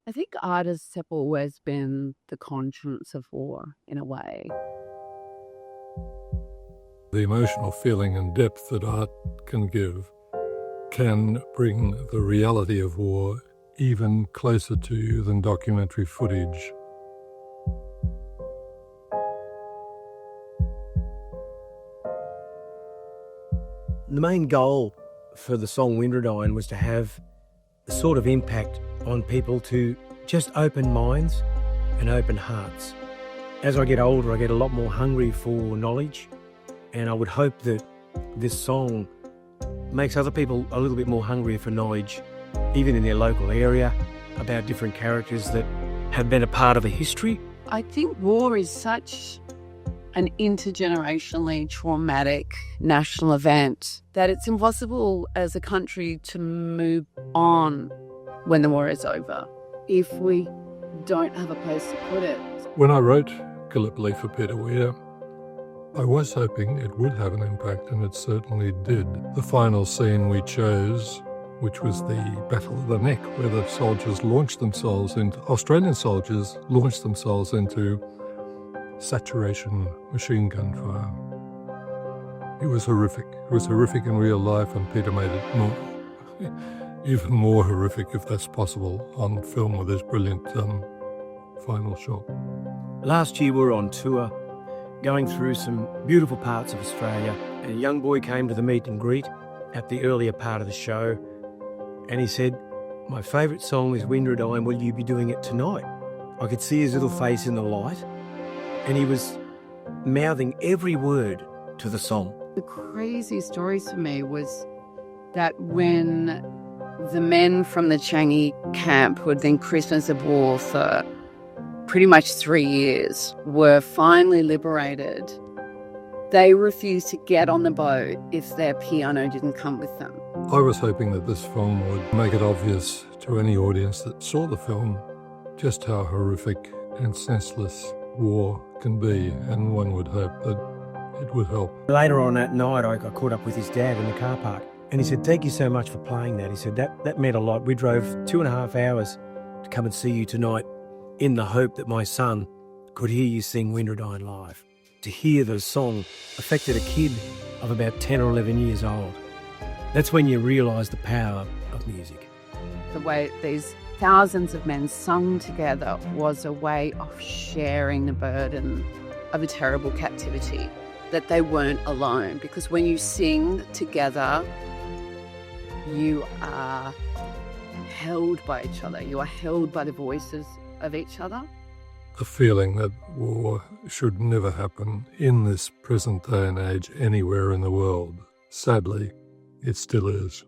I think artists have always been the conscience of war, in a way. The emotional feeling and depth that art can give can bring the reality of war even closer to you than documentary footage. The main goal for the song Windradyne was to have the sort of impact on people to just open minds and open hearts. As I get older, I get a lot more hungry for knowledge, and I would hope that this song makes other people a little bit more hungry for knowledge, even in their local area, about different characters that have been a part of a history. I think war is such an intergenerationally traumatic national event that it's impossible as a country to move on when the war is over if we don't have a place to put it. When I wrote Gallipoli for Peter Weir, I was hoping it would have an impact, and it certainly did. The final scene we chose, which was the Battle of the Neck, where the soldiers launched themselves into, Australian soldiers launched themselves into saturation machine gun fire. It was horrific. It was horrific in real life, and Peter made it even more horrific, if that's possible, on film with his brilliant final shot. Last year we were on tour, going through some beautiful parts of Australia, and a young boy came to the meet and greet at the earlier part of the show, and he said, "My favourite song is Windradyne, will you be doing it tonight?" I could see his little face in the light, and he was mouthing every word to the song. The crazy story for me was that when the men from the Changi camp, who had been prisoners of war for pretty much 3 years, were finally liberated, they refused to get on the boat if their piano didn't come with them. I was hoping that this film would make it obvious to any audience that saw the film just how horrific and senseless war can be, and one would hope that it would help. Later on that night, I caught up with his dad in the car park, and he said, "Thank you so much for playing that." He said, that meant a lot. We drove 2.5 hours to come and see you tonight in the hope that my son could hear you sing Windradyne live. To hear the song affected a kid of about 10 or 11 years old. That's when you realise the power of music. The way these thousands of men sung together was a way of sharing the burden of a terrible captivity, that they weren't alone, because when you sing together, you are held by each other. You are held by the voices of each other. A feeling that war should never happen in this present day and age anywhere in the world. Sadly, it still is.